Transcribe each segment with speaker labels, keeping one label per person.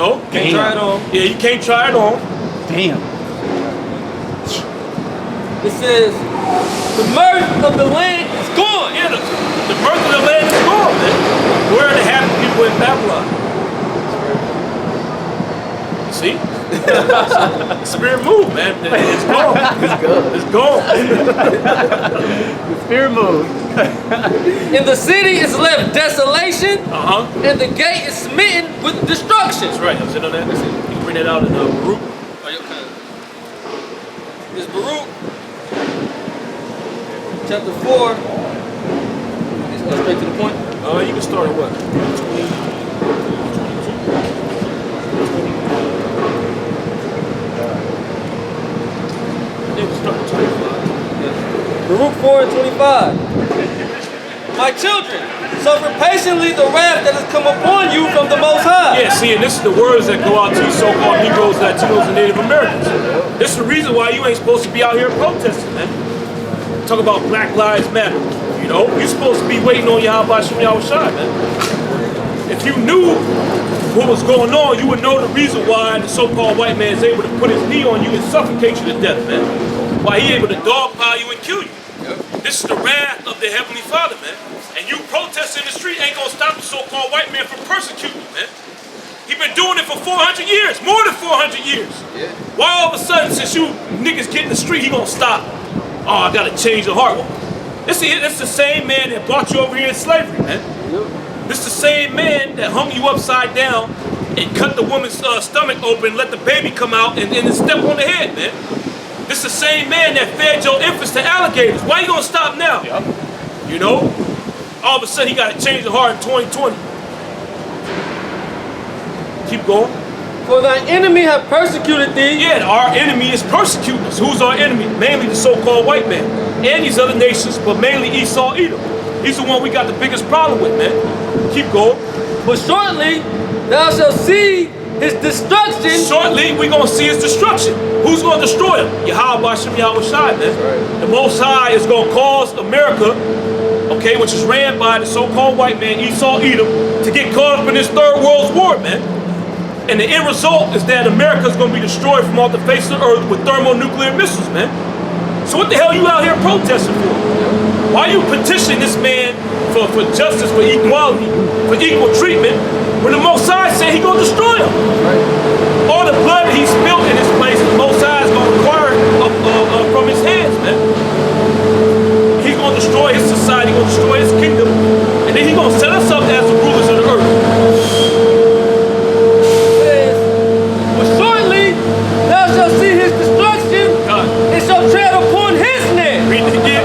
Speaker 1: know?
Speaker 2: Can't try it on.
Speaker 1: Yeah, you can't try it on.
Speaker 3: Damn.
Speaker 2: It says, the mirth of the land is gone.
Speaker 1: Yeah, the mirth of the land is gone, man. Where are the happy people in Babylon? See? The spirit moved, man. It's gone.
Speaker 3: It's good.
Speaker 1: It's gone.
Speaker 3: The spirit moved.
Speaker 2: And the city is left desolation,
Speaker 1: Uh-huh.
Speaker 2: and the gate is smitten with destruction.
Speaker 1: That's right. I'm sitting on that. That's it. You can bring that out in Baruch.
Speaker 2: It's Baruch, chapter 4. Let's go straight to the point.
Speaker 1: You can start at what? 22.
Speaker 2: Baruch 4 and 25. My children, suffer patiently the wrath that has come upon you from the Most High.
Speaker 1: Yeah, see, and this is the words that go out to you so-called Negroes, Latinos, and Native Americans. This is the reason why you ain't supposed to be out here protesting, man. Talk about Black Lives Matter. You know, you're supposed to be waiting on Yahweh Shem Yahushai, man. If you knew what was going on, you would know the reason why the so-called white man is able to put his knee on you and suffocate you to death, man. Why he able to dogpile you and kill you. This is the wrath of the Heavenly Father, man. And you protesting in the street ain't gonna stop the so-called white man from persecuting you, man. He been doing it for 400 years, more than 400 years. Yeah. Why all of a sudden, since you niggas get in the street, he gonna stop? Oh, I gotta change the heart. It's the same man that brought you over here in slavery, man. This is the same man that hung you upside down and cut the woman's stomach open, let the baby come out, and then step on the head, man. This is the same man that fed your infants to alligators. Why you gonna stop now? Yep. You know? All of a sudden he gotta change the heart in 2020. Keep going.
Speaker 2: For thine enemy have persecuted thee.
Speaker 1: Yeah, our enemy is persecuting us. Who's our enemy? Mainly the so-called white man. And these other nations, but mainly Esau, Edom. He's the one we got the biggest problem with, man. Keep going.
Speaker 2: But shortly thou shalt see his destruction.
Speaker 1: Shortly, we're going to see his destruction. Who's going to destroy him? Yahweh Shem Yahushai, man. Right. The Most High is going to cause America, okay, which is ran by the so-called white man, Esau, Edom, to get caught up in this third world war, man. And the end result is that America is going to be destroyed from off the face of the earth with thermonuclear missiles, man. So what the hell are you out here protesting for? Why are you petitioning this man for justice, for equality, for equal treatment, when the Most High said he's going to destroy him? Right. All the blood that he spilled in this place, the Most High is going to require from his hands, man. He's going to destroy his society, he's going to destroy his kingdom, and then he's going to set us up as the rulers of the earth.
Speaker 2: But shortly thou shalt see his destruction, and shall tread upon his neck.
Speaker 1: Read it again.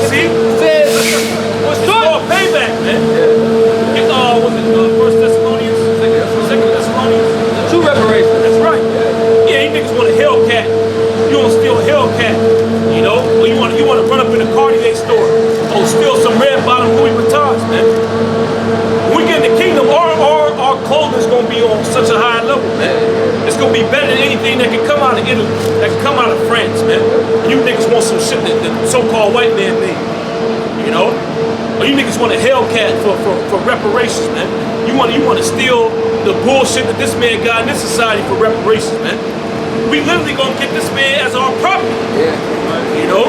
Speaker 1: See?
Speaker 2: It's
Speaker 1: called payback, man. Was it First Thessalonians? Second Thessalonians?
Speaker 2: The true reparation.
Speaker 1: That's right. Yeah, you niggas want a Hellcat. You want to steal a Hellcat, you know? Or you want to run up in a Cartier store or steal some red bottom Louis Vuittons, man. When we get in the kingdom, our clothing is going to be on such a high level, man. It's going to be better than anything that can come out of Italy, that can come out of France, man. You niggas want some shit that the so-called white man made, you know? Or you niggas want a Hellcat for reparations, man. You want to steal the bullshit that this man got in this society for reparations, man. We literally gonna get this man as our property. Yeah. You know?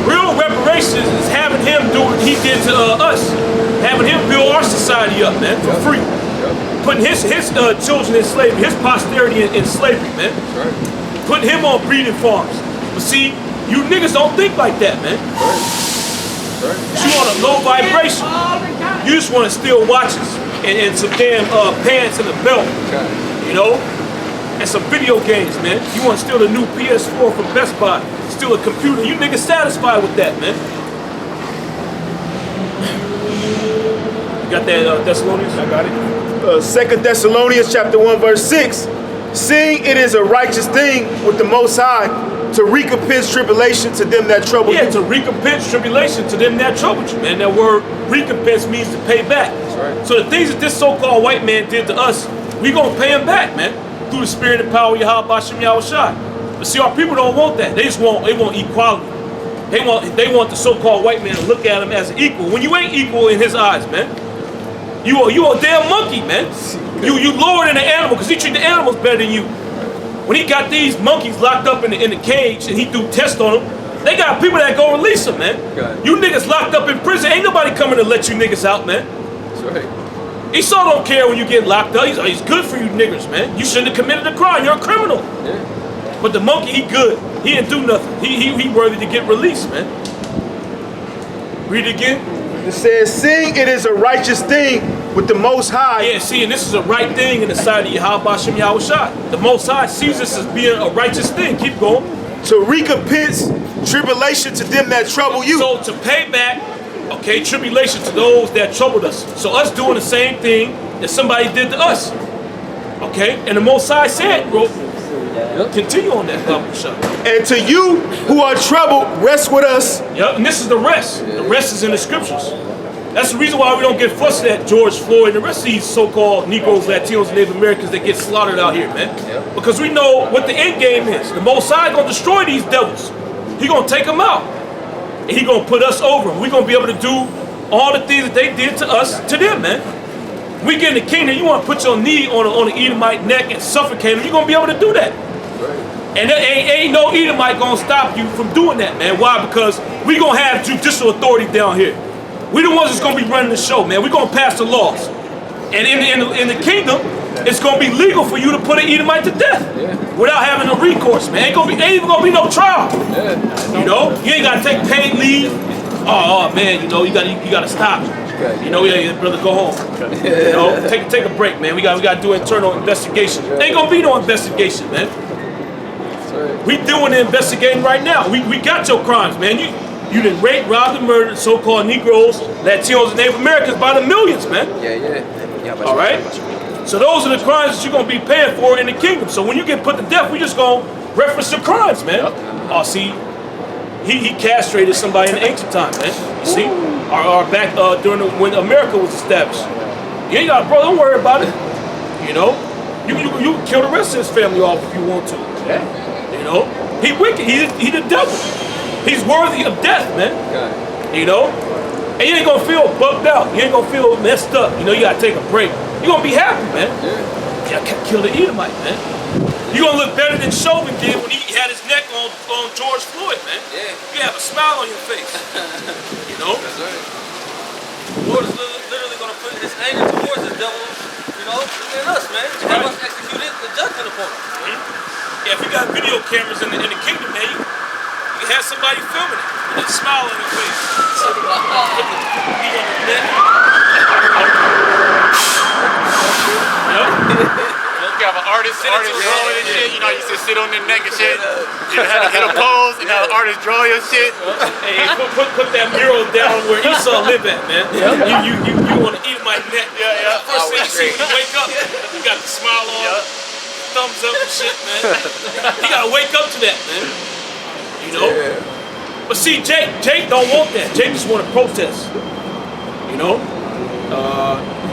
Speaker 1: Real reparations is having him do what he did to us. Having him build our society up, man, for free. Putting his children in slavery, his posterity in slavery, man. Right. Putting him on breeding farms. But see, you niggas don't think like that, man. Right. You want a low vibration. You just want to steal watches and some damn pants and a belt. You know? And some video games, man. You want to steal a new PS4 from Best Buy. Steal a computer. You niggas satisfied with that, man. You got that Thessalonians? I got it.
Speaker 4: 2 Thessalonians chapter 1 verse 6. Seeing it is a righteous thing with the Most High to recompense tribulation to them that trouble you.
Speaker 1: Yeah, to recompense tribulation to them that trouble you, man. That word recompense means to pay back. That's right. So the things that this so-called white man did to us, we gonna pay him back, man. Through the spirit and power of Yahweh Shem Yahushai. But see, our people don't want that. They want equality. They want the so-called white man to look at him as an equal when you ain't equal in his eyes, man. You a damn monkey, man. You lower than the animal because he treat the animals better than you. When he got these monkeys locked up in the cage and he do tests on them, they got people that go release them, man. You niggas locked up in prison, ain't nobody coming to let you niggas out, man.
Speaker 2: That's right.
Speaker 1: Esau don't care when you get locked up. He's good for you niggas, man. You shouldn't have committed a crime. You're a criminal.
Speaker 2: Yeah.
Speaker 1: But the monkey, he good. He didn't do nothing. He worthy to get released, man. Read it again.
Speaker 4: It says, seeing it is a righteous thing with the Most High.
Speaker 1: Yeah, see, and this is a right thing in the sight of Yahweh Hashem Yahweh Shai. The Most High sees this as being a righteous thing. Keep going.
Speaker 4: To recompense tribulation to them that trouble you.
Speaker 1: So to pay back, okay, tribulation to those that troubled us. So us doing the same thing that somebody did to us. Okay, and the Most High said, bro, continue on that,
Speaker 4: and to you who are troubled, rest with us.
Speaker 1: Yep, and this is the rest. The rest is in the scriptures. That's the reason why we don't get fussed at George Floyd and the rest of these so-called Negroes, Latinos, and Native Americans that get slaughtered out here, man. Because we know what the end game is. The Most High gonna destroy these devils. He gonna take them out. And he gonna put us over. We gonna be able to do all the things that they did to us, to them, man. We get in the kingdom, you wanna put your knee on an Edomite neck and suffocate him, you're gonna be able to do that. And there ain't no Edomite gonna stop you from doing that, man. Why? Because we gonna have judicial authority down here. We the ones that's gonna be running the show, man. We gonna pass the laws. And in the kingdom, it's gonna be legal for you to put an Edomite to death without having a recourse, man. Ain't even gonna be no trial. You know, you ain't gotta take paid leave. Oh man, you know, you gotta stop. You know, yeah, brother, go home. You know, take a break, man. We gotta do internal investigation. Ain't gonna be no investigation, man. We doing the investigating right now. We got your crimes, man. You done raped, robbed, and murdered so-called Negroes, Latinos, and Native Americans by the millions, man.
Speaker 2: Yeah.
Speaker 1: All right? So those are the crimes that you're going to be paying for in the kingdom. So when you get put to death, we just going to reference your crimes, man. Oh, see, he castrated somebody in the ancient time, man. You see? Or back during when America was established. You ain't got, bro, don't worry about it. You know? You can kill the rest of his family off if you want to. You know? He wicked. He the devil. He's worthy of death, man. You know? And you ain't gonna feel bugged out. You ain't gonna feel messed up. You know, you gotta take a break. You're gonna be happy, man. Yeah, kill the Edomite, man. You're gonna look better than Chauvin did when he had his neck on George Floyd, man. Yeah. You have a smile on your face. You know?
Speaker 2: That's right. The Lord is literally gonna put his anger towards the devil, you know, and us, man. To have us execute the judgment upon him.
Speaker 1: Yeah, if you got video cameras in the kingdom, man, you can have somebody filming it with a smile on your face. Be on the neck.
Speaker 3: You have an artist drawing and shit. You know, you used to sit on their neck and shit. You had to hit a pose, and now the artist draw your shit.
Speaker 1: Hey, put that mural down where Esau live at, man. You want to eat my neck.
Speaker 3: Yeah.
Speaker 1: First thing you see when you wake up, you got the smile on, thumbs up and shit, man. You gotta wake up to that, man. You know? But see, Jake don't want that. Jake just want to protest. You know?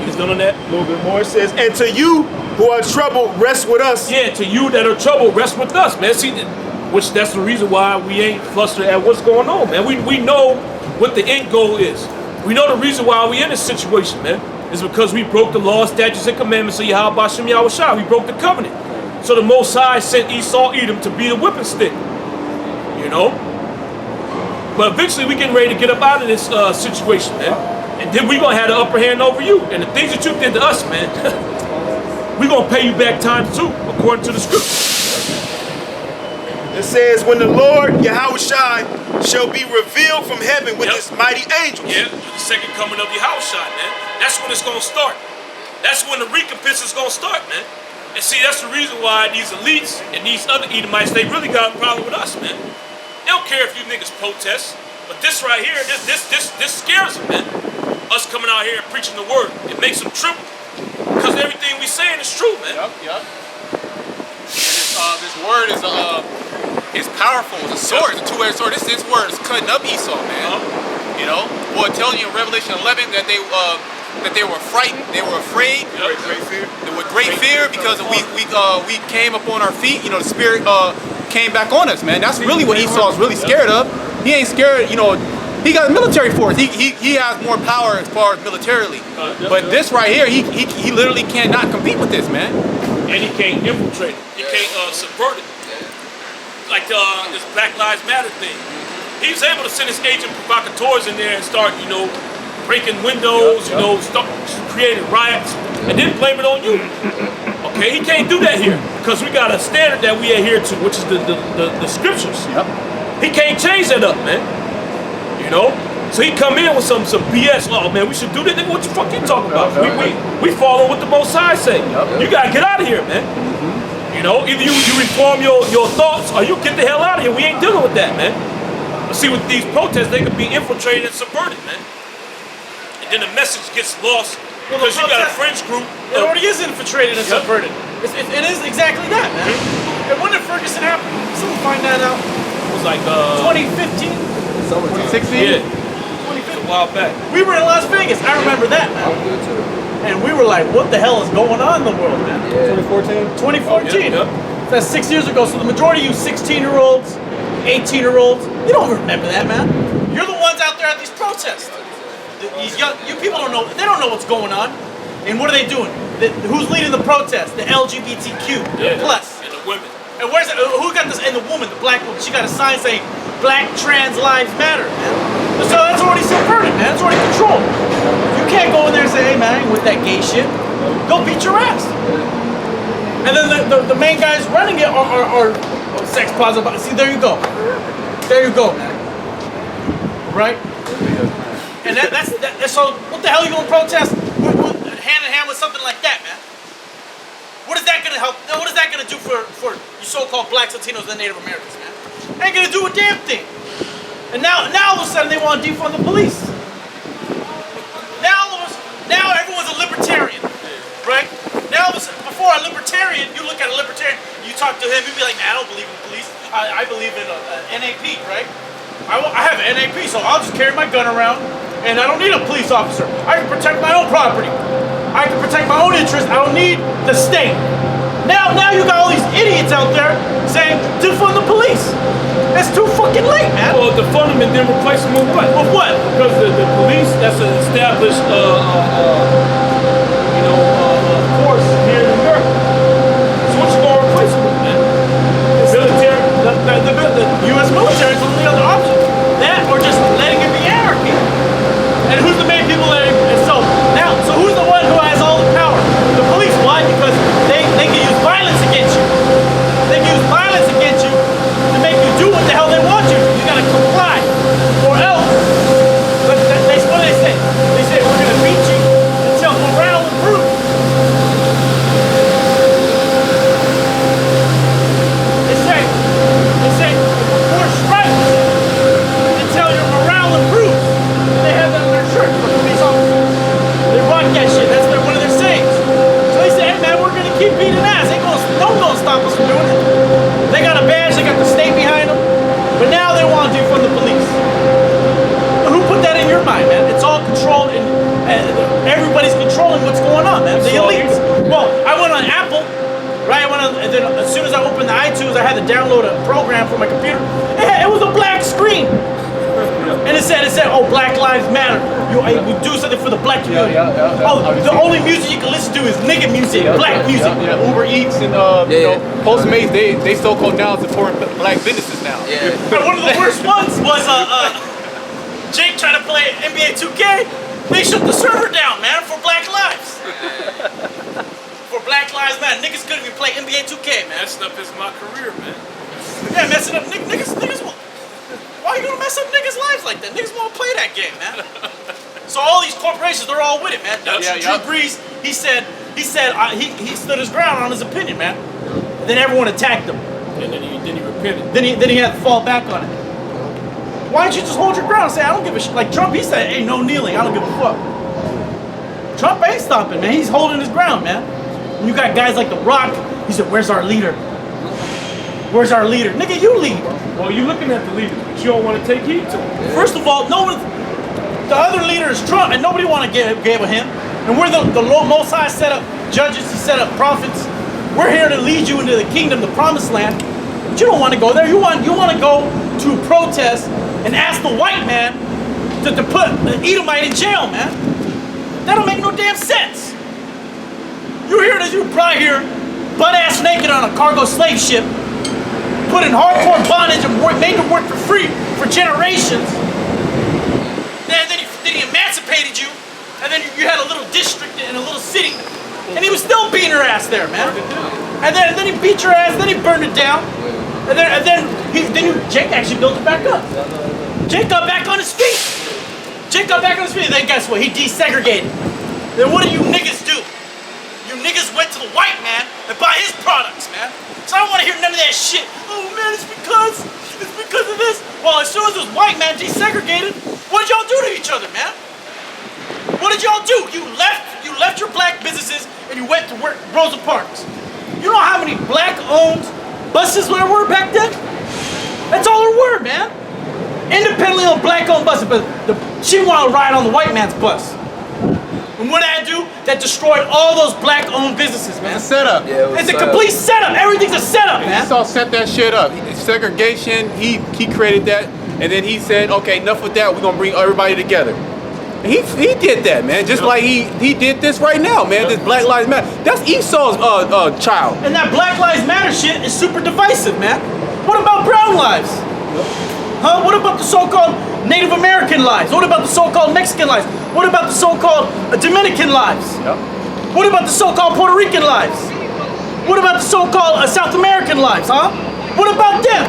Speaker 1: He's done on that.
Speaker 4: A little bit more. It says, and to you who are troubled, rest with us.
Speaker 1: Yeah, to you that are troubled, rest with us, man. See, which that's the reason why we ain't flustered at what's going on, man. We know what the end goal is. We know the reason why we in this situation, man. Is because we broke the law, statutes, and commandments of Yahweh Hashem Yahweh Shai. We broke the covenant. So the Most High sent Esau Edom to be the whipping stick. You know? But eventually we getting ready to get up out of this situation, man. And then we gonna have the upper hand over you. And the things that you did to us, man, we gonna pay you back times two, according to the scripture.
Speaker 4: It says, when the Lord Yahweh Shai shall be revealed from heaven with his mighty angels.
Speaker 1: Yeah, with the second coming of Yahweh Shai, man. That's when it's gonna start. That's when the recompense is gonna start, man. And see, that's the reason why these elites and these other Edomites, they really got a problem with us, man. They don't care if you niggas protest, but this right here, this scares them, man. Us coming out here and preaching the word, it makes them tremble. Because everything we saying is true, man.
Speaker 3: Yep. And this word is powerful. It's a sword. It's a two-edged sword. This word is cutting up Esau, man. You know, well, it tells you in Revelation 11 that they were frightened, they were afraid,
Speaker 1: Great fear.
Speaker 3: with great fear because we came up on our feet. You know, the Spirit came back on us, man. That's really what Esau is really scared of. He ain't scared, you know, He got a military force. He has more power as far as militarily. But this right here, he literally cannot compete with this, man.
Speaker 1: And he can't infiltrate it. He can't subvert it. Like this Black Lives Matter thing. He was able to send his agent provocateurs in there and start, breaking windows, start creating riots, and then blame it on you. Okay, he can't do that here because we got a standard that we adhere to, which is the scriptures.
Speaker 3: Yep.
Speaker 1: He can't change that up, man. So he come in with some BS. Oh man, we should do this. What the fuck you talking about? We follow what the Most High say. You gotta get out of here, man. Either you reform your thoughts or you get the hell out of here. We ain't dealing with that, man. But see, with these protests, they could be infiltrated and subverted, man. And then the message gets lost because you got a fringe group.
Speaker 5: It already is infiltrated and subverted. It is exactly that, man. And when did Ferguson happen? Someone find that out.
Speaker 1: It was like
Speaker 5: 2015?
Speaker 3: 2016?
Speaker 1: Yeah. A while back.
Speaker 5: We were in Las Vegas. I remember that, man. And we were like, what the hell is going on in the world, man? 2014. That's 6 years ago. So the majority of you 16-year-olds, 18-year-olds, you don't remember that, man. You're the ones out there at these protests. These young, you people don't know. They don't know what's going on. And what are they doing? Who's leading the protest? The LGBTQ plus.
Speaker 1: And the women.
Speaker 5: And where's it? Who got this? And the woman, the black woman, she got a sign saying "Black Trans Lives Matter." Man. So that's already subverted, man. That's already controlled. You can't go in there and say, "Hey, man, I ain't with that gay shit." Go beat your ass. And then the main guys running it are sex positive. See, there you go. There you go, man. Right? And that's so. What the hell are you gonna protest hand in hand with something like that, man? What is that gonna help? What is that gonna do for you so-called blacks, Latinos, and Native Americans, man? Ain't gonna do a damn thing. And now all of a sudden they want to defund the police. Now everyone's a libertarian, right? Now before a libertarian, you look at a libertarian, you talk to him, you'd be like, man, I don't believe in the police. I believe in NAP, right? I have an NAP, so I'll just carry my gun around, and I don't need a police officer. I can protect my own property. I can protect my own interests. I don't need the state. Now you got all these idiots out there saying defund the police. It's too fucking late, man.
Speaker 1: Well, defund them and then replace them with what?
Speaker 5: With what?
Speaker 1: Because the police, that's an established, force here in America. So what you gonna replace them with, man? The military,
Speaker 5: The U.S. military is the only other option. That or just letting it be anarchy. And who's the main people that? So who's the one who has all the power? The police. Why? Because they can use violence against you. They can use violence against you to make you do what the hell they want you to. You gotta comply, or else. But what do they say? They say we're gonna beat you until morale improves. They say more strikes until your morale improves. They have that on their shirt for police officers. They broadcast shit. That's one of their sayings. So they say, hey man, we're gonna keep beating ass. No one's gonna stop us from doing it. They got a badge, they got the state behind them. But now they want to defund the police. Who put that in your mind, man? It's all controlled and everybody's controlling what's going on, man. The elites. Well, I went on Apple. Right, and then as soon as I opened the iTunes, I had to download a program for my computer. It was a black screen, and it said, "Oh, Black Lives Matter. We do something for the black community." Oh, the only music you can listen to is nigga music, black music.
Speaker 3: Uber Eats and Postmates, they so-called now support black businesses now.
Speaker 5: And one of the worst ones was Jake trying to play NBA 2K. They shut the server down, man, for Black Lives. For Black Lives Matter. Niggas couldn't even play NBA 2K, man.
Speaker 1: messing up is my career, man.
Speaker 5: Yeah, messing up niggas. Why are you gonna mess up niggas' lives like that? Niggas won't play that game, man. So all these corporations, they're all with it, man. Drew Brees, he stood his ground on his opinion, man. Then everyone attacked him.
Speaker 1: And then he repented.
Speaker 5: Then he had to fall back on it. Why don't you just hold your ground and say, I don't give a shit? Like Trump, he said, hey, no kneeling. I don't give a fuck. Trump ain't stopping, man. He's holding his ground, man. And you got guys like The Rock. He said, where's our leader? Where's our leader? Nigga, you lead.
Speaker 1: Well, you're looking at the leaders, but you don't want to take heed to them.
Speaker 5: First of all, the other leader is Trump, and nobody want to give with him. And we're the Most High set up judges, he set up prophets. We're here to lead you into the kingdom, the promised land. But you don't want to go there. You want to go to protest and ask the white man to put an Edomite in jail, man. That don't make no damn sense. You're here, you brought here, butt ass naked on a cargo slave ship, put in hardcore bondage and made to work for free for generations. Then he emancipated you, and then you had a little district in a little city, and he was still beating her ass there, man. And then he beat your ass, then he burned it down, and then Jake actually built it back up. Jake got back on his feet. And then guess what? He desegregated. Then what do you niggas do? You niggas went to the white man and buy his products, man. So I don't want to hear none of that shit. Oh man, it's because of this. Well, as soon as this white man desegregated, what did y'all do to each other, man? What did y'all do? You left your black businesses and you went to work Rosa Parks. You know how many black-owned buses there were back then? That's all there were, man. Independently owned black-owned buses, but she wanted to ride on the white man's bus. And what did that do? That destroyed all those black-owned businesses, man.
Speaker 3: It's a setup.
Speaker 2: Yeah,
Speaker 5: It's a complete setup. Everything's a setup, man.
Speaker 3: Esau set that shit up. Segregation, he created that, and then he said, okay, enough with that, we're gonna bring everybody together. And he did that, man. Just like he did this right now, man. This Black Lives Matter. That's Esau's child.
Speaker 5: And that Black Lives Matter shit is super divisive, man. What about brown lives? Huh? What about the so-called Native American lives? What about the so-called Mexican lives? What about the so-called Dominican lives?
Speaker 3: Yep.
Speaker 5: What about the so-called Puerto Rican lives? What about the so-called South American lives, huh? What about them?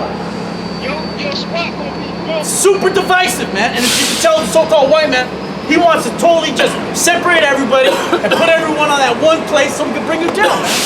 Speaker 5: Super divisive, man. And as you can tell, the so-called white man, he wants to totally just separate everybody and put everyone on that one place so we can bring you down, man.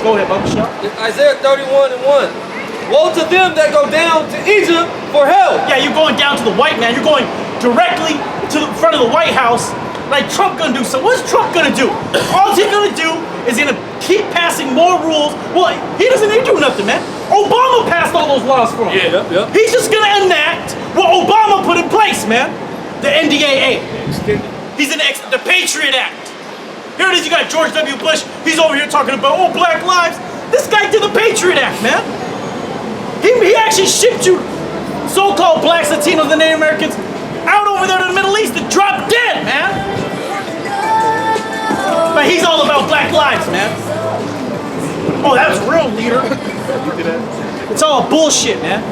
Speaker 5: Go ahead, Bubba Shot.
Speaker 2: Isaiah 31:1. Woe to them that go down to Egypt for help.
Speaker 5: Yeah, you're going down to the white man. You're going directly to the front of the White House like Trump gonna do. So what's Trump gonna do? All he's gonna do is gonna keep passing more rules. Well, he doesn't need to do nothing, man. Obama passed all those laws for him.
Speaker 1: Yeah.
Speaker 5: He's just gonna enact what Obama put in place, man. The NDAA. He's the Patriot Act. Here it is, you got George W. Bush. He's over here talking about, oh, black lives. This guy did the Patriot Act, man. He actually shipped you so-called blacks, Latinos, and Native Americans out over there to the Middle East to drop dead, man. But he's all about black lives, man. Oh, that was real, leader. It's all bullshit, man.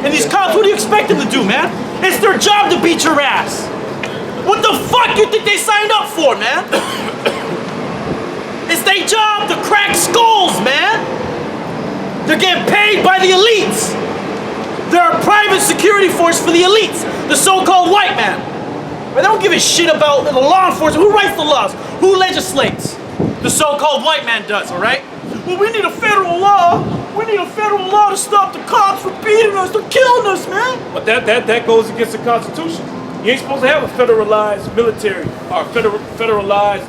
Speaker 5: And these cops, what do you expect them to do, man? It's their job to beat your ass. What the fuck you think they signed up for, man? It's their job to crack skulls, man. They're getting paid by the elites. They're a private security force for the elites, the so-called white man. But they don't give a shit about the law enforcement. Who writes the laws? Who legislates? The so-called white man does, all right? Well, we need a federal law. We need a federal law to stop the cops from beating us. They're killing us, man.
Speaker 1: But that goes against the Constitution. You ain't supposed to have a federalized military or federalized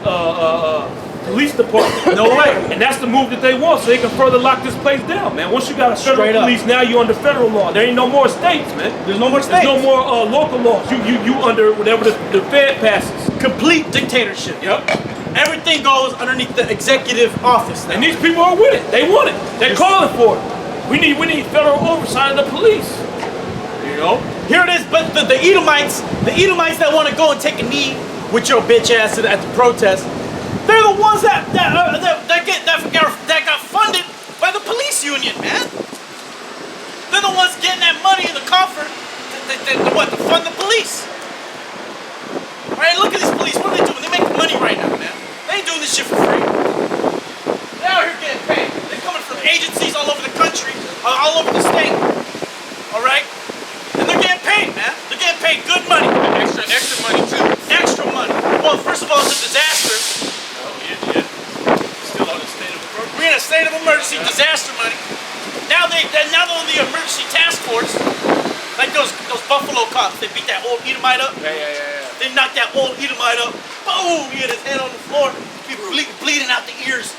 Speaker 1: police department.
Speaker 5: No way.
Speaker 1: And that's the move that they want, so they can further lock this place down, man. Once you got a federal
Speaker 5: Straight up.
Speaker 1: police, now you're under federal law. There ain't no more states, man.
Speaker 5: There's no more states.
Speaker 1: There's no more local laws. You under whatever the Fed passes.
Speaker 5: Complete dictatorship.
Speaker 1: Yep.
Speaker 5: Everything goes underneath the executive office now.
Speaker 1: And these people are with it. They want it. They're calling for it. We need federal oversight of the police. You know?
Speaker 5: Here it is, but the Edomites that want to go and take a knee with your bitch ass at the protest, they're the ones that got funded by the police union, man. They're the ones getting that money in the coffer to fund the police. All right, look at these police. What are they doing? They make money right now, man. They ain't doing this shit for free. They're out here getting paid. They're coming from agencies all over the country, all over the state. All right? And they're getting paid, man. They're getting paid good money.
Speaker 3: Extra money too.
Speaker 5: Extra money. Well, first of all, it's a disaster.
Speaker 1: Oh, yeah. Still on the state of emergency.
Speaker 5: We're in a state of emergency, disaster money. Now they're the emergency task force. Like those Buffalo cops, they beat that old Edomite up.
Speaker 3: Yeah.
Speaker 5: They knocked that old Edomite up. Boom! He hit his head on the floor. He bleeding out the ears.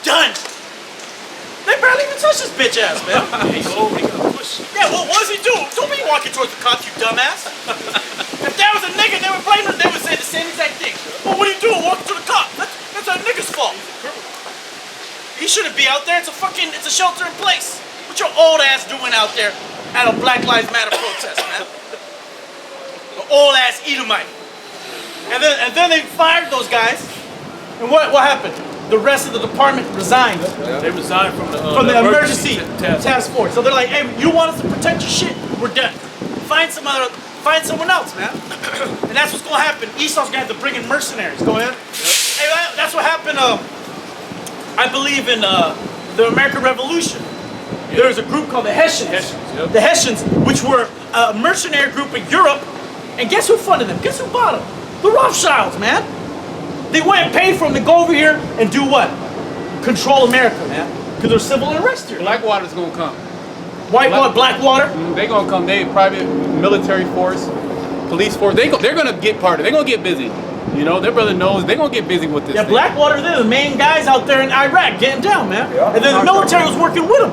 Speaker 5: Done. They barely even touched his bitch ass, man.
Speaker 1: He gonna push.
Speaker 5: Yeah, well, what does he do? Don't be walking towards the cops, you dumbass. If that was a nigga, they would blame him. They would say the same exact thing. Well, what are you doing walking to the cops? That's a nigga's fault. He shouldn't be out there. It's a shelter in place. What your old ass doing out there at a Black Lives Matter protest, man? The old ass Edomite. And then they fired those guys. And what happened? The rest of the department resigned.
Speaker 1: They resigned from
Speaker 5: the emergency task
Speaker 1: force.
Speaker 5: force. So they're like, hey, you want us to protect your shit? We're done. Find someone else, man. And that's what's gonna happen. Esau's gonna have to bring in mercenaries. Go ahead. Hey, that's what happened. I believe in the American Revolution. There was a group called the Hessians. The Hessians, which were a mercenary group in Europe. And guess who funded them? Guess who bought them? The Rothschilds, man. They went and paid for them to go over here and do what? Control America, man. Because they're civil unrest here.
Speaker 3: Blackwater's gonna come.
Speaker 5: Blackwater?
Speaker 3: They gonna come. They private military force, police force. They're gonna get part of it. They're gonna get busy. You know, their brother knows they're gonna get busy with this.
Speaker 5: Yeah,
Speaker 3: thing.
Speaker 5: Blackwater, they're the main guys out there in Iraq getting down, man.
Speaker 3: Yeah.
Speaker 5: And then the military was working with them.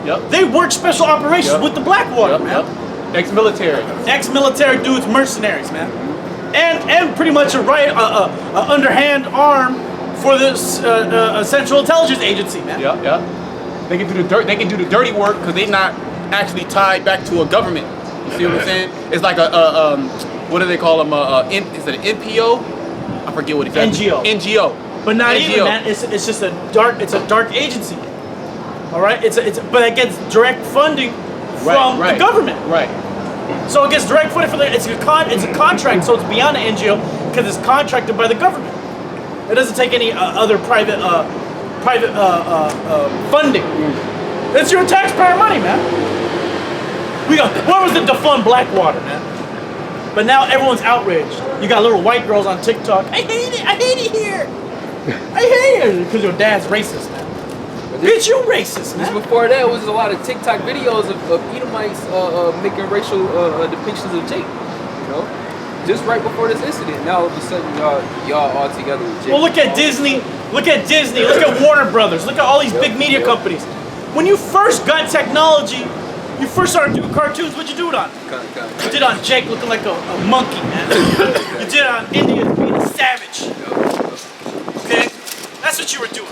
Speaker 3: Yep.
Speaker 5: They worked special operations with the Blackwater, man.
Speaker 3: Yep. Ex-military.
Speaker 5: Ex-military dudes, mercenaries, man. And pretty much a underhand arm for this Central Intelligence Agency, man.
Speaker 3: Yeah, yeah. They can do the dirt. They can do the dirty work because they're not actually tied back to a government. You see what I'm saying? It's like what do they call them? Is it an NPO? I forget what exactly. NGO.
Speaker 5: But not
Speaker 3: NGO.
Speaker 5: even, man. It's just a dark. It's a dark agency. All right. But it gets direct funding from the government.
Speaker 3: Right.
Speaker 5: So it gets direct funding from it's a contract. So it's beyond the NGO because it's contracted by the government. It doesn't take any other private funding. It's your taxpayer money, man. Where was the defund Blackwater, man? But now everyone's outraged. You got little white girls on TikTok. I hate it. I hate it here. I hate it because your dad's racist, man. Bitch, you racist, man.
Speaker 2: Before that, it was a lot of TikTok videos of Edomites making racial depictions of Jake. You know, just right before this incident. Now all of a sudden, y'all all together with Jake.
Speaker 5: Well, look at Disney. Look at Disney. Look at Warner Brothers. Look at all these big media companies. When you first got technology, you first started doing cartoons. What'd you do it on? You did it on Jake looking like a monkey, man. You did it on India being a savage. Okay, that's what you were doing.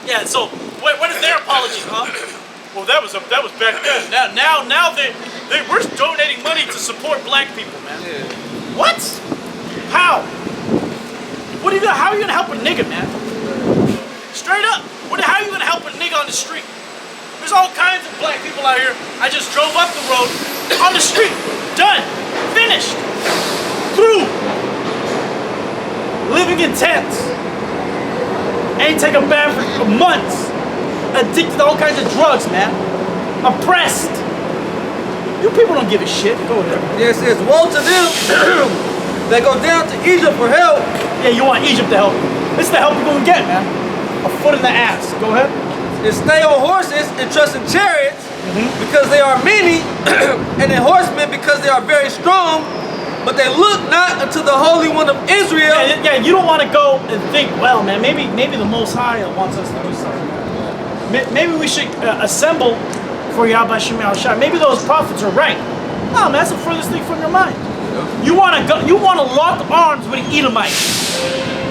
Speaker 5: Yeah, so what is their apology, huh? Well, that was back then. Now they we're donating money to support black people, man.
Speaker 2: Yeah.
Speaker 5: What? How? How are you gonna help a nigga, man? Straight up. How are you gonna help a nigga on the street? There's all kinds of black people out here. I just drove up the road on the street. Done. Finished. Through. Living in tents. Ain't take a bath for months. Addicted to all kinds of drugs, man. Oppressed. You people don't give a shit. Go ahead.
Speaker 2: Yes, it says, woe to them that go down to Egypt for help.
Speaker 5: Yeah, you want Egypt to help you. This is the help you're gonna get, man. A foot in the ass. Go ahead.
Speaker 2: And stay on horses and trust in chariots because they are many, and in horsemen because they are very strong. But they look not unto the Holy One of Israel.
Speaker 5: Yeah, you don't want to go and think, well, man, maybe the Most High wants us to do something. Maybe we should assemble for Yahweh Shem Yahushua. Maybe those prophets are right. No, man, that's the furthest thing from your mind. You want to go. You want to lock arms with an Edomite.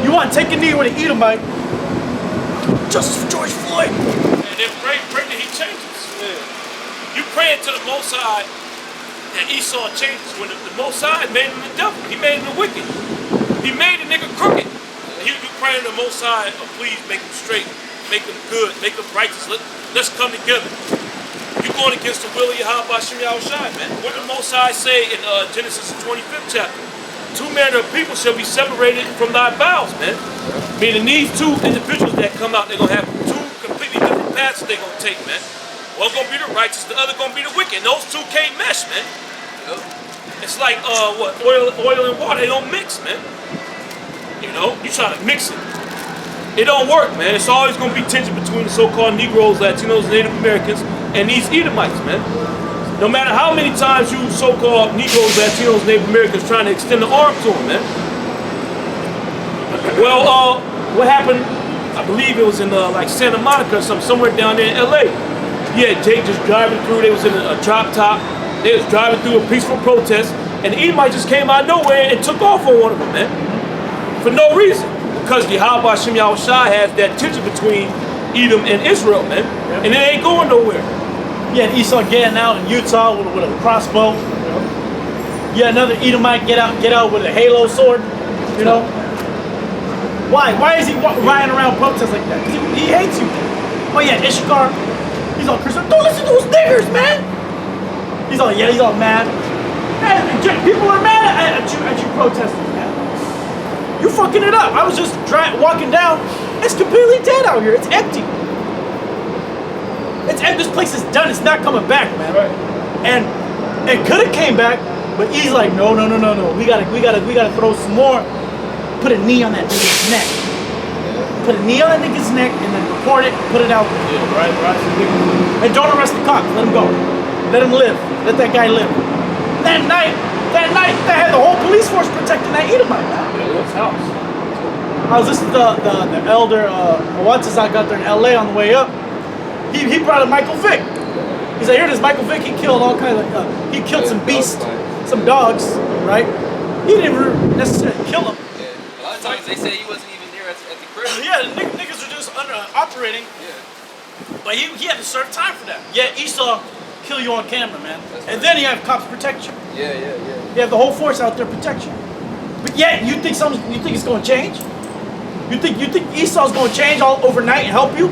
Speaker 5: You want to take a knee with an Edomite. Justice for George Floyd.
Speaker 1: And then pray that he changes. You praying to the Most High that Esau changes when the Most High made him the devil. He made him the wicked. He made the nigga crooked. And you praying to the Most High, oh, please make him straight, make him good, make him righteous. Let's come together. You're going against the will of Yahweh Shem Yahushua, man. What did the Most High say in Genesis 25th chapter? 2 manner of people shall be separated from thy bowels, man. Meaning these two individuals that come out, they're going to have 2 completely different paths they're going to take, man. One going to be the righteous, the other going to be the wicked. And those two can't mesh, man. It's like, oil and water, they don't mix, man. You know, you try to mix it. It don't work, man. It's always going to be tension between the so-called Negroes, Latinos, Native Americans, and these Edomites, man. No matter how many times you so-called Negroes, Latinos, Native Americans trying to extend the arm to them, man. Well, what happened, I believe it was in like Santa Monica or something, somewhere down there in LA. Yeah, Jake just driving through, they was in a drop top, they was driving through a peaceful protest, and the Edomite just came out of nowhere and took off on one of them, man. For no reason. Because the Yahweh Shem Yahushua has that tension between Edom and Israel, man. And it ain't going nowhere.
Speaker 5: You had Esau getting out in Utah with a crossbow. You had another Edomite get out with a halo sword. You know. Why? Why is he riding around protesting like that? Because he hates you. Oh yeah, Ishkar. He's all Christian. Don't listen to those niggers, man. He's all mad. Man, people are mad at you protesting, man. You fucking it up. I was just walking down. It's completely dead out here. It's empty. It's empty. This place is done. It's not coming back, man.
Speaker 4: Right.
Speaker 5: And it could have came back, but he's like, no. We gotta throw some more. Put a knee on that nigga's neck. Put a knee on that nigga's neck and then report it, put it out there.
Speaker 1: Yeah, right.
Speaker 5: And don't arrest the cops. Let him go. Let him live. Let that guy live. That night, they had the whole police force protecting that Edomite.
Speaker 1: His house.
Speaker 5: I was listening to the elder, once I got there in LA on the way up, he brought up Michael Vick. He's like, here it is, Michael Vick, he killed all kinds of, he killed some beasts, some dogs, right? He didn't even necessarily kill them.
Speaker 2: Yeah. A lot of times they say he wasn't even there at the crib.
Speaker 5: Yeah, the niggas are just operating,
Speaker 2: Yeah.
Speaker 5: but he had to serve time for that. Yeah, Esau kill you on camera, man. And then you have cops protect you.
Speaker 2: Yeah.
Speaker 5: You have the whole force out there protect you. But yet, you think it's going to change? You think Esau's going to change all overnight and help you?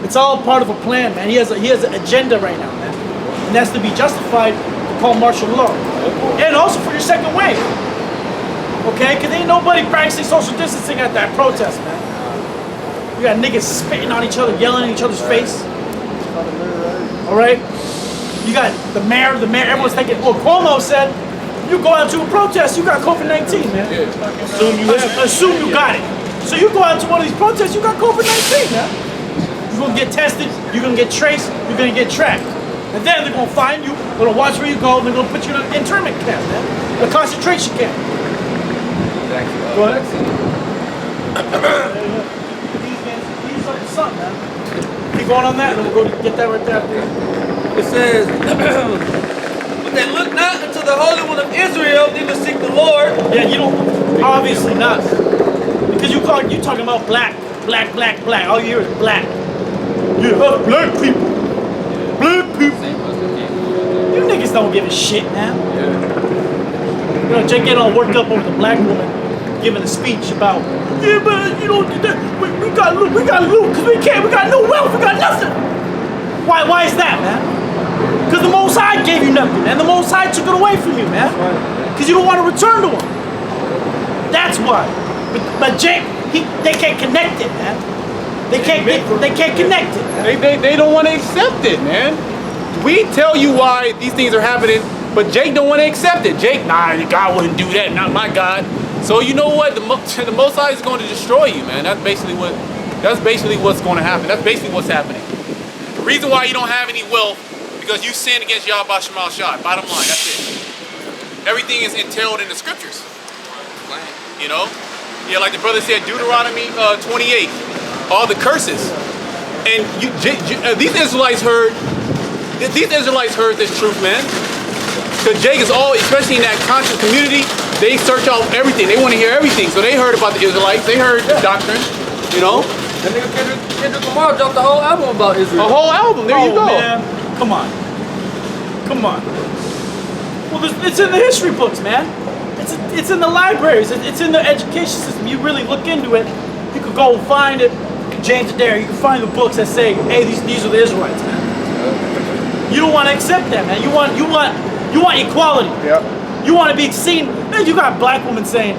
Speaker 5: It's all part of a plan, man. He has an agenda right now, man, and that's to be justified to call martial law, and also for your second wave. Okay, because ain't nobody practicing social distancing at that protest, man. You got niggas spitting on each other, yelling in each other's face. All right, you got the mayor. Everyone's thinking, well, Cuomo said, you go out to a protest, you got COVID-19, man. Assume you got it. So you go out to one of these protests, you got COVID-19, man. You're gonna get tested, you're gonna get traced, you're gonna get tracked. And then they're gonna find you, they're gonna watch where you go, and they're gonna put you in an internment camp, man. A concentration camp.
Speaker 2: Exactly.
Speaker 5: Go ahead. He's something, man. Keep going on that, and we'll go get that right there.
Speaker 6: It says, but they look not unto the Holy One of Israel, neither seek the Lord.
Speaker 5: Yeah, you don't, obviously not. Because you talking about black. All you hear is black. Yeah, black people. Black people. You niggas don't give a shit, man. You know, Jake getting all worked up over the black woman giving a speech about, yeah, but you don't get that. We got loot because we got no wealth, we got nothing. Why is that, man? Because the Most High gave you nothing, and the Most High took it away from you, man. Because you don't want to return to Him. That's why. But Jake, they can't connect it, man. They can't connect it.
Speaker 3: They don't want to accept it, man. We tell you why these things are happening, but Jake don't want to accept it. Jake, nah, God wouldn't do that, not my God. So you know what? The Most High is going to destroy you, man. That's basically what's going to happen. That's basically what's happening. The reason why you don't have any wealth, because you sinned against Yahweh Shemal Shah. Bottom line, that's it. Everything is entailed in the scriptures. You know? Yeah, like the brother said, Deuteronomy 28, all the curses. And these Israelites heard this truth, man. Because Jake is all, especially in that conscious community, they search out everything. They want to hear everything. So they heard about the Israelites. They heard the doctrine, you know?
Speaker 6: That nigga Kendrick Lamar dropped the whole album about Israel.
Speaker 3: A whole album, there you go.
Speaker 5: Man. Come on. Well, it's in the history books, man. It's in the libraries. It's in the education system. You really look into it. You could go find it. James Adair. You can find the books that say, "Hey, these are the Israelites, man." You don't want to accept that, man. You want equality.
Speaker 4: Yep.
Speaker 5: You want to be seen. Man, you got black women saying,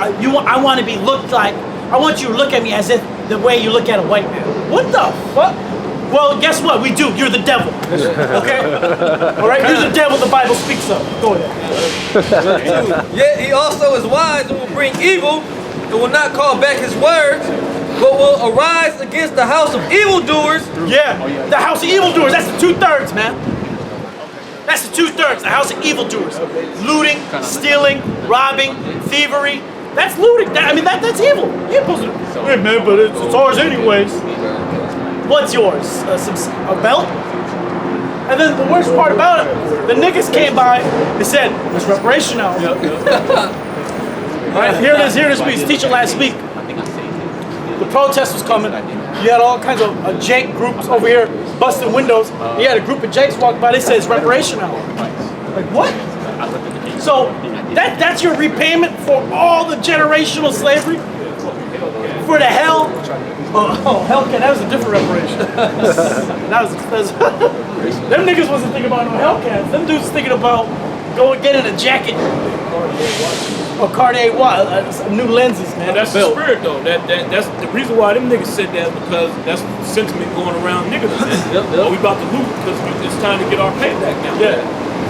Speaker 5: I want to be looked like. I want you to look at me as if the way you look at a white man." What the fuck? Well, guess what? We do. You're the devil. Okay? All right? You're the devil the Bible speaks of. Go ahead.
Speaker 6: Yet he also is wise and will bring evil and will not call back his words, but will arise against the house of evildoers.
Speaker 5: Yeah. The house of evildoers. That's the 2/3, man. That's the 2/3. The house of evildoers. Looting, stealing, robbing, thievery. That's looting. That's evil. You're supposed to, hey, man, but it's ours anyways. What's yours? A belt? And then the worst part about it, the niggas came by and said, "There's reparation now." Right? Here it is. We was teaching last week. The protest was coming. You had all kinds of Jake groups over here busting windows. He had a group of Jakes walk by. They said it's reparation hour. Like what? So that's your repayment for all the generational slavery? For the hell? Oh, Hellcat, that was a different reparation. that was them niggas wasn't thinking about no Hellcats. Them dudes thinking about going getting a jacket or Cartier new lenses, man.
Speaker 1: That's the spirit though. That's the reason why them niggas said that, because that's the sentiment going around niggas. Oh, we about to lose because it's time to get our payback now.
Speaker 5: Yeah.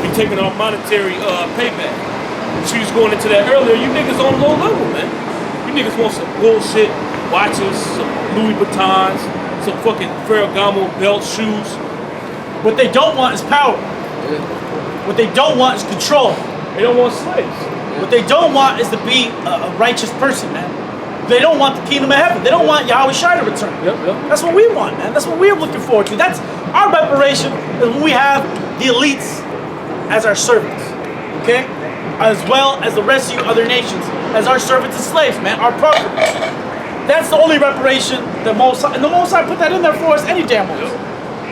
Speaker 1: We taking our monetary payback. She was going into that earlier. You niggas on low level, man. You niggas want some bullshit watches, some Louis Vuittons, some fucking Ferragamo belt shoes.
Speaker 5: What they don't want is power. What they don't want is control.
Speaker 1: They don't want slaves.
Speaker 5: What they don't want is to be a righteous person, man. They don't want the kingdom of heaven. They don't want Yahweh Shai to return. That's what we want, man. That's what we're looking forward to. That's our reparation, is when we have the elites as our servants, okay? As well as the rest of you other nations as our servants and slaves, man, our property. That's the only reparation the Most High, and the Most High put that in there for us any damn way.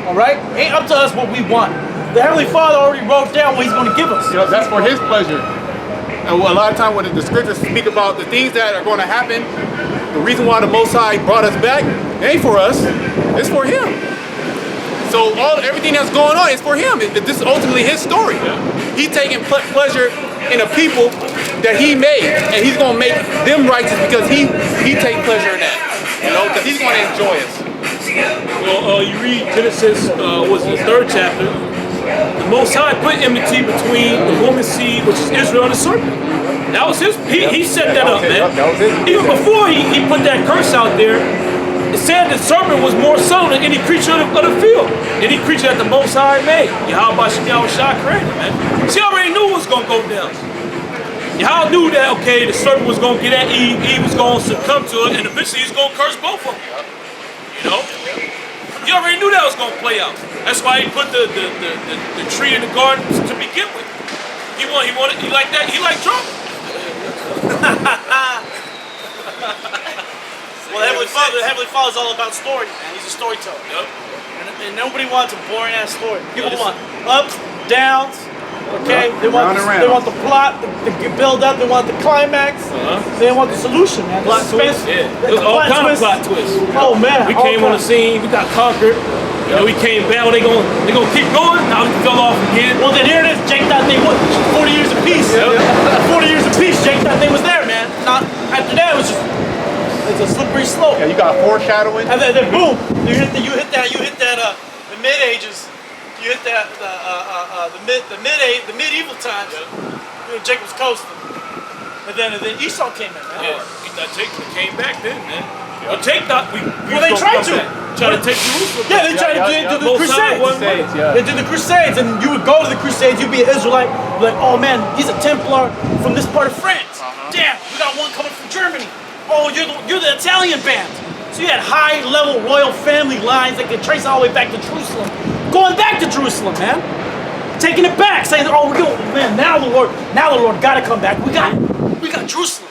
Speaker 5: All right? Ain't up to us what we want. The Heavenly Father already wrote down what He's going to give us.
Speaker 3: That's for His pleasure. And a lot of times when the scriptures speak about the things that are going to happen, the reason why the Most High brought us back, it ain't for us, it's for Him. So everything that's going on is for Him. This is ultimately His story. He's taking pleasure in the people that He made, and He's going to make them righteous because He takes pleasure in that. You know, because He's going to enjoy us.
Speaker 1: Well, you read Genesis, was the 3rd chapter. The Most High put enmity between the woman's seed, which is Israel, and the serpent. That was his. He set that up, man. Even before he put that curse out there, it said the serpent was more subtle than any creature of the field, any creature that the Most High made. Yahweh Shai created, man. She already knew what was gonna go down. Yahweh knew that, okay, the serpent was gonna get at Eve, Eve was gonna succumb to it, and eventually he's gonna curse both of them. You know? He already knew that was gonna play out. That's why he put the tree in the garden to begin with. He like that. He like drama.
Speaker 5: Well, the Heavenly Father's all about story, man. He's a storyteller.
Speaker 1: Yep.
Speaker 5: And nobody wants a boring ass story. People want ups, downs. Okay, they want the plot to build up. They want the climax. They want the solution, man.
Speaker 1: Plot twist. Yeah. There's all kind of plot twists.
Speaker 5: Oh man,
Speaker 1: we came on the scene. We got conquered. You know, we came back. Well, they gonna keep going. Now we fell off again.
Speaker 5: Well, then here it is. Jake thought they would. 40 years of peace. 40 years of peace. Jake thought they was there, man. Not after that. It was just it's a slippery slope.
Speaker 3: Yeah, you got foreshadowing.
Speaker 5: And then boom, you hit that the mid ages. You hit that the medieval times. You know, Jake was coasting, and then Esau came in, man.
Speaker 1: Yeah, Jacob came back then, man. But Jake thought we
Speaker 5: they tried to.
Speaker 1: Try to take Jerusalem.
Speaker 5: Yeah, they tried to do the Crusades. They did the Crusades, and you would go to the Crusades. You'd be an Israelite, be like, oh man, he's a Templar from this part of France. Damn, we got one coming from Germany. Oh, you're the Italian band. So you had high-level royal family lines that could trace all the way back to Jerusalem. Going back to Jerusalem, man. Taking it back, saying, oh, man, now the Lord got to come back. We got Jerusalem.